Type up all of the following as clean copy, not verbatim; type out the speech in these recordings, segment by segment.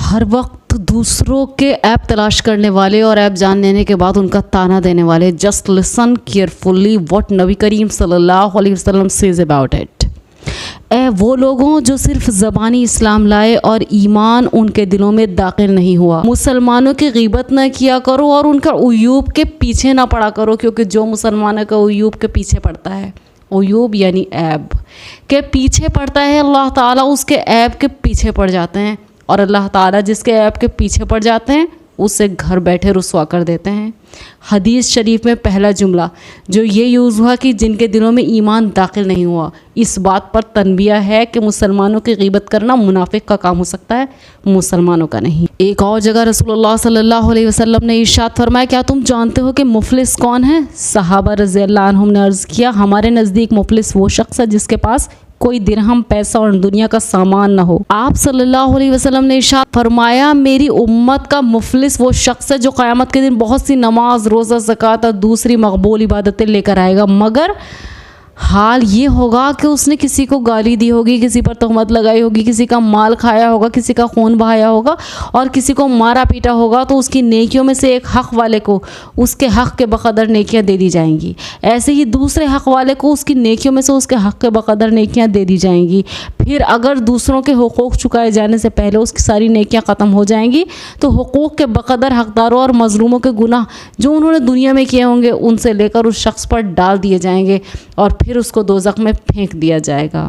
हर वक्त दूसरों के ऐप तलाश करने वाले और ऐप जान लेने के बाद उनका ताना देने वाले, जस्ट लिसन केयरफुली व्हाट नबी करीम सल्लल्लाहु अलैहि वसल्लम सेज अबाउट इट। वो लोगों जो सिर्फ ज़बानी इस्लाम लाए और ईमान उनके दिलों में दाखिल नहीं हुआ। मुसलमानों की ग़ीबत न किया करो और उनका उयूब के पीछे ना पड़ा करो, क्योंकि जो मुसलमानों का उयूब के पीछे पड़ता है, उयूब यानी ऐब के पीछे पड़ता है, अल्लाह ताला उसके ऐब के पीछे पड़ जाते हैं। और अल्लाह ताला जिसके ऐब के पीछे पड़ जाते हैं उसे घर बैठे रुसवा कर देते हैं। हदीस शरीफ में पहला जुमला जो ये यूज़ हुआ कि जिनके दिलों में ईमान दाखिल नहीं हुआ, इस बात पर तनबिया है कि मुसलमानों की ग़ीबत करना मुनाफिक का काम हो सकता है, मुसलमानों का नहीं। एक और जगह रसूलुल्लाह सल्लल्लाहु अलैहि वसल्लम ने इरशाद फरमाया, क्या तुम जानते हो कि मुफलिस कौन है? सहाबा रज़ियल्लाहु अन्हुम ने अर्ज़ किया, हमारे नज़दीक मुफलिस वो शख्स है जिसके पास कोई दिरहम पैसा और दुनिया का सामान ना हो। आप सल्लल्लाहु अलैहि वसल्लम ने इरशाद फरमाया, मेरी उम्मत का मुफलिस वो शख्स है जो क़यामत के दिन बहुत सी नमाज, रोज़ा, ज़कात और दूसरी मकबूल इबादतें लेकर आएगा, मगर हाल ये होगा कि उसने किसी को गाली दी होगी, किसी पर तहमत लगाई होगी, किसी का माल खाया होगा, किसी का खून बहाया होगा और किसी को मारा पीटा होगा, तो उसकी नेकियों में से एक हक़ वाले को उसके हक़ के बक़दर नेकियां दे दी जाएंगी। ऐसे ही दूसरे हक़ वाले को उसकी नेकियों में से उसके हक़ के बक़दर नेकियां दे दी जाएंगी। फिर अगर दूसरों के हुकूक़ चुकाए जाने से पहले उसकी सारी नेकियां ख़त्म हो जाएंगी, तो हुकूक़ के बक़दर हक़दारों और मज़लूमों के गुनाह जो उन्होंने दुनिया में किए होंगे उनसे लेकर उस शख्स पर डाल दिए जाएंगे और फिर उसको दोज़ख में फेंक दिया जाएगा।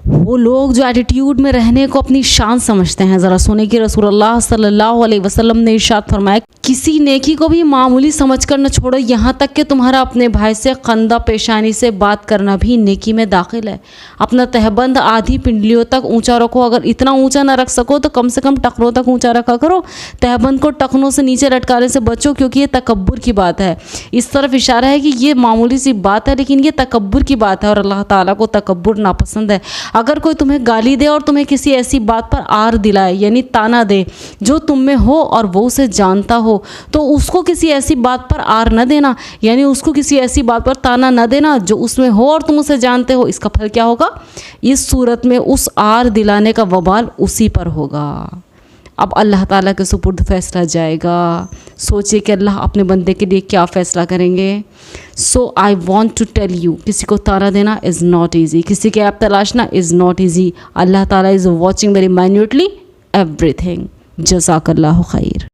वो लोग जो एटीट्यूड में रहने को अपनी शान समझते हैं, ज़रा सुने कि रसूलुल्लाह सल्लल्लाहु अलैहि वसल्लम ने इरशाद फरमाया, किसी नेकी को भी मामूली समझकर न छोड़ो, यहाँ तक कि तुम्हारा अपने भाई से कंधा पेशानी से बात करना भी नेकी में दाखिल है। अपना तहबंद आधी पिंडलियों तक ऊंचा रखो, अगर इतना ऊंचा ना रख सको तो कम से कम टखनों तक ऊंचा रखा करो। तहबंद को टखनों से नीचे लटकाने से बचो, क्योंकि ये तकब्बुर की बात है। इस तरफ इशारा है कि ये मामूली सी बात है, लेकिन ये तकब्बुर की बात है और अल्लाह ताला को तकब्बुर नापसंद है। अगर कोई तुम्हें गाली दे और तुम्हें किसी ऐसी बात पर आर दिलाए, यानी ताना दे जो तुम में हो और वो उसे जानता हो, तो उसको किसी ऐसी बात पर आर न देना, यानी उसको किसी ऐसी बात पर ताना न देना जो उसमें हो और तुम उसे जानते हो। इसका फल क्या होगा? इस सूरत में उस आर दिलाने का वबाल उसी पर होगा। अब अल्लाह ताला के सुपुर्द फ़ैसला जाएगा। सोचिए कि अल्लाह अपने बंदे के लिए क्या फ़ैसला करेंगे। So I want to tell you, किसी को ताना देना इज़ नॉट ईजी, किसी के ऐप तलाशना इज़ नॉट ईजी। अल्लाह ताला is watching very minutely everything. जज़ाकल्लाहु खैर।